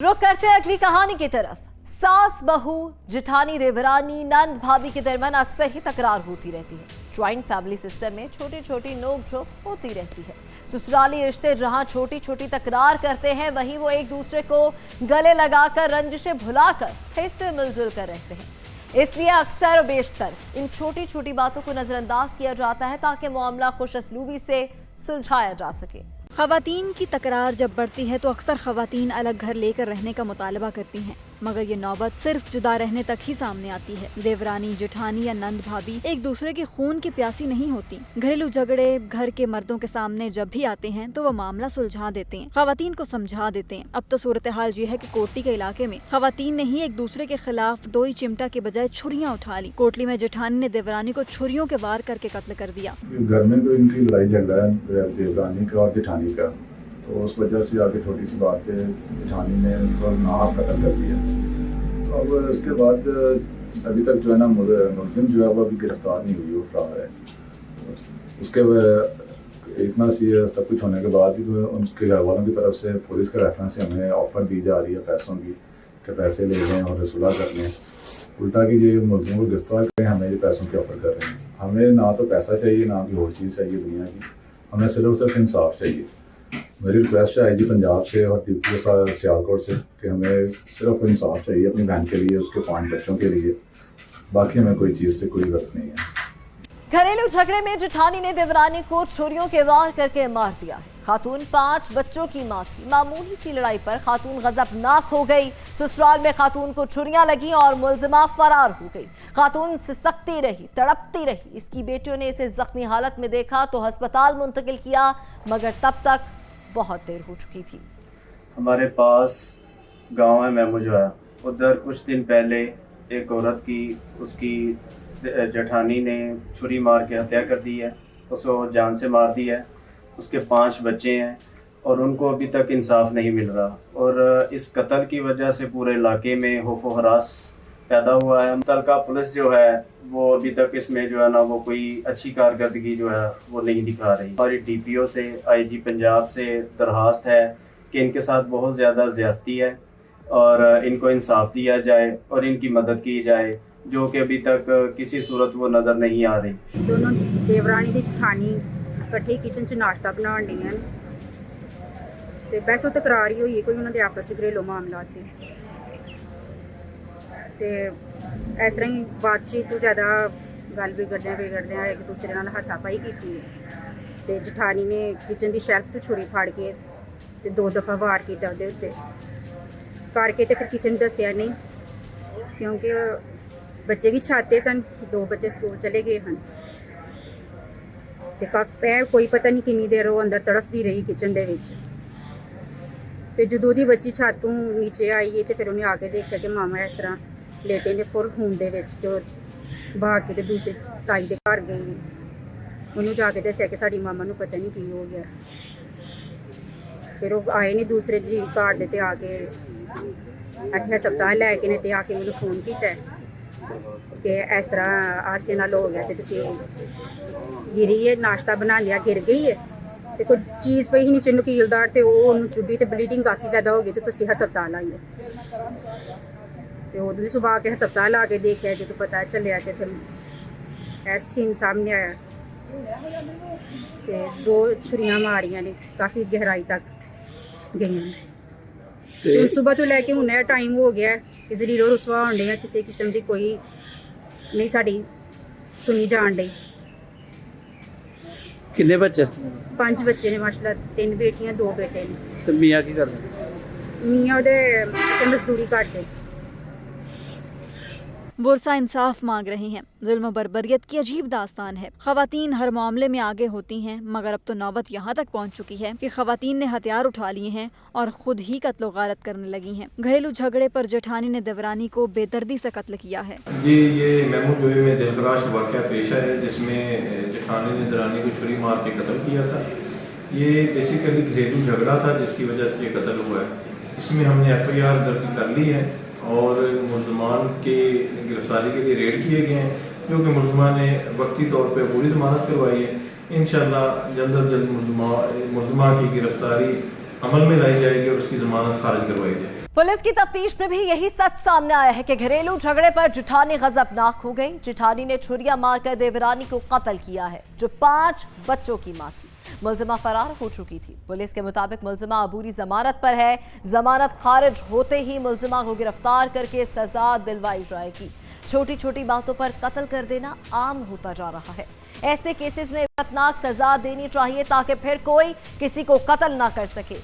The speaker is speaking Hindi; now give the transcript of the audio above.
रुक करते हैं अगली कहानी की तरफ। सास बहू, जेठानी देवरानी, नंद भाभी के दरमियान अक्सर ही तकरार होती रहती है। ज्वाइंट फैमिली सिस्टम में छोटी छोटी नोक-झोंक होती रहती है। ससुराली रिश्ते जहां छोटी छोटी तकरार करते हैं, वहीं वो एक दूसरे को गले लगाकर, रंजिशें भुलाकर फिर से मिलजुल कर रहते हैं। इसलिए अक्सर बेशतर इन छोटी छोटी बातों को नजरअंदाज किया जाता है ताकि मामला खुशअस्लूबी से सुलझाया जा सके। खवातीन की तकरार जब बढ़ती है तो अक्सर खवातीन अलग घर लेकर रहने का मुतालबा करती हैं, मगर ये नौबत सिर्फ जुदा रहने तक ही सामने आती है। देवरानी, जेठानी या नंद भाभी एक दूसरे की खून की प्यासी नहीं होती। घरेलू झगड़े घर के मर्दों के सामने जब भी आते हैं तो वो मामला सुलझा देते हैं, खवातीन को समझा देते हैं। अब तो सूरत हाल ये है कि कोटली के इलाके में खवातीन ने ही एक दूसरे के खिलाफ डोई चिमटा के बजाय छुरियां उठा ली। कोटली में जेठानी ने देवरानी को छुरियों के वार करके कत्ल कर दिया। घर में तो इनकी लड़ाई झगड़ा है देवरानी का और जेठानी का, तो उस वजह से आगे छोटी सी बात पे जेठानी ने उनको नाहक कत्ल कर दिया। तो अब उसके बाद अभी तक जो है ना मुलजिम जो है वो अभी गिरफ्तार नहीं हुई, वो फरार है। उसके इतना सी सब कुछ होने के बाद भी उनके घर वालों की तरफ से पुलिस के रेफरेंस से हमें ऑफ़र दी जा रही है पैसों की, कि पैसे ले लें और सुलह कर लें। उल्टा कि ये मुलजिम को गिरफ्तार करें, हमें ये पैसों की ऑफ़र कर रहे हैं। हमें ना तो पैसा चाहिए, ना कोई और चीज़ चाहिए दुनिया की, हमें सिर्फ इंसाफ चाहिए। मेरी रिक्वेस्ट है आईजी पंजाब से और डिप्टी सियालकोट से कि हमें सिर्फ इंसाफ चाहिए अपनी बहन के लिए, उसके 5 बच्चों के लिए, बाकी हमें कोई चीज़ से कोई गरज नहीं है। घरेलू झगड़े में जेठानी ने देवरानी को छुरियों के वार करके मार दिया है। खातून 5 बच्चों की मां थी। मामूली सी लड़ाई पर खातून गजबनाक हो गई। ससुराल में खातून को छुरियां लगी और मुलजिमा फरार हो गई। खातून सिसकती रही, तड़पती रही। इसकी बेटियों ने इसे जख्मी हालत में देखा तो अस्पताल मुंतकिल किया, मगर तब तक बहुत देर हो चुकी थी। हमारे पास गांव है महमूजा, उधर कुछ दिन पहले एक औरत की उसकी जेठानी ने छुरी मार के हत्या कर दी है, उसको जान से मार दी है। उसके 5 बच्चे हैं और उनको अभी तक इंसाफ नहीं मिल रहा, और इस कत्ल की वजह से पूरे इलाके में खौफ व हरास पैदा हुआ है। मुतल्लिका पुलिस जो है वो अभी तक इसमें जो है ना वो कोई अच्छी कारकर्दगी जो है वो नहीं दिखा रही। हमारी DPO से, IG पंजाब से दरखास्त है कि इनके साथ बहुत ज़्यादा ज़्यादती है और इनको इंसाफ दिया जाए और इनकी मदद की जाए, जो कि अभी तक किसी सूरत वो नज़र नहीं आ रही। दोनों देवरानी की जेठानी इकट्ठे किचन च नाश्ता बनाने डी हैं ते बस वो तकरार ही हुई, कोई उन्होंने आपस च घरेलू मामला ते इस तरह ही बातचीत तो ज़्यादा गल बिगड़द्या एक दूसरे नाल हाथापाई की ते जेठानी ने किचन की शैल्फ तो छुरी फाड़ के ते 2 दफ़ा वार किया उहदे उत्ते करके, ते फिर किसी ने दस्सिया नहीं क्योंकि बच्चे भी छाते सन, 2 बच्चे स्कूल चले गए हैं। तो कोई पता नहीं किन्नी देर वो अंदर तड़फती रही किचन दे विच। ते जदों दी बच्ची छातों नीचे आई है तो फिर उन्हें आके देखा कि मामा इस तरह लेटे ने फुल खून दे विच, तो भाग के दूसरे ताई दे घर गई, उन्होंने जाके दस्सिया कि साड़ी मामा नूं पता नहीं की हो गया। फिर वो आए नहीं दूसरे जी घर दे आके इत्थे हस्पताल लैके ने ते आके मैनूं फोन किया कि इस तरह आसिया नाल हो गया, तो तुसीं गिरी है, नाश्ता बना लिया, गिर गई है, तो कोई चीज़ पई ही नीचे नुकीलदार, तो वो चुभी, तो ब्लीडिंग काफ़ी ज़्यादा हो गई, तो तुसीं हस्पताल आइए। तो उधर सुबह आके हस्पताल आके देखा, जो पता चलिया तो फिर ऐसा सीन सामने आया कि 2 छुरियां मारियां ने, काफ़ी गहराई तक गई। सुबह तो लैके हूँ टाइम हो गया कि जरीरो रुसवा होने हैं, किसी किस्म की कोई नहीं साड़ी सुनी जान डी। कितने बच्चे? 5 बच्चे ने माशाल्लाह, 3 बेटियां 2 बेटे ने। तो मियाँ की करते हैं? मियाँ उहदे मजदूरी करते। बुरसा इंसाफ मांग रही हैं। जुल्म बर्बरियत की अजीब दास्तान है। खवातीन हर मामले में आगे होती हैं, मगर अब तो नौबत यहाँ तक पहुँच चुकी है कि खवातीन ने हथियार उठा लिए हैं और खुद ही कत्ल गारत करने लगी हैं। घरेलू झगड़े पर जेठानी ने देवरानी को बेदर्दी से कत्ल किया है। ये महमूद में दिलखराश वाक़या पेश है, जिसमें जेठानी ने देवरानी को छुरी मार के कत्ल किया था। ये बेसिकली घरेलू झगड़ा था जिसकी वजह से ये कत्ल हुआ है। इसमें हमने FIR दर्ज कर ली है और मुलजमान के गिरफ्तारी के लिए रेड किए गए हैं, जो कि मुलजमान ने वक्ती तौर पर पूरी जमानत करवाई है। इंशाअल्लाह जल्द अज जल्द मुलजमा की गिरफ्तारी अमल में लाई जाएगी और उसकी जमानत खारिज करवाई जाएगी। पुलिस की तफ्तीश में भी यही सच सामने आया है कि घरेलू झगड़े पर जेठानी गजबनाक हो गई। जेठानी ने छुरियां मारकर देवरानी को कत्ल किया है, जो 5 बच्चों की मां थी। मुलजिमा फरार हो चुकी थी। पुलिस के मुताबिक मुलजिमा अबूरी जमानत पर है। जमानत खारिज होते ही मुलजिमा को गिरफ्तार करके सजा दिलवाई जाएगी। छोटी छोटी बातों पर कत्ल कर देना आम होता जा रहा है। ऐसे केसेस में इबरतनाक सजा देनी चाहिए ताकि फिर कोई किसी को कत्ल ना कर सके।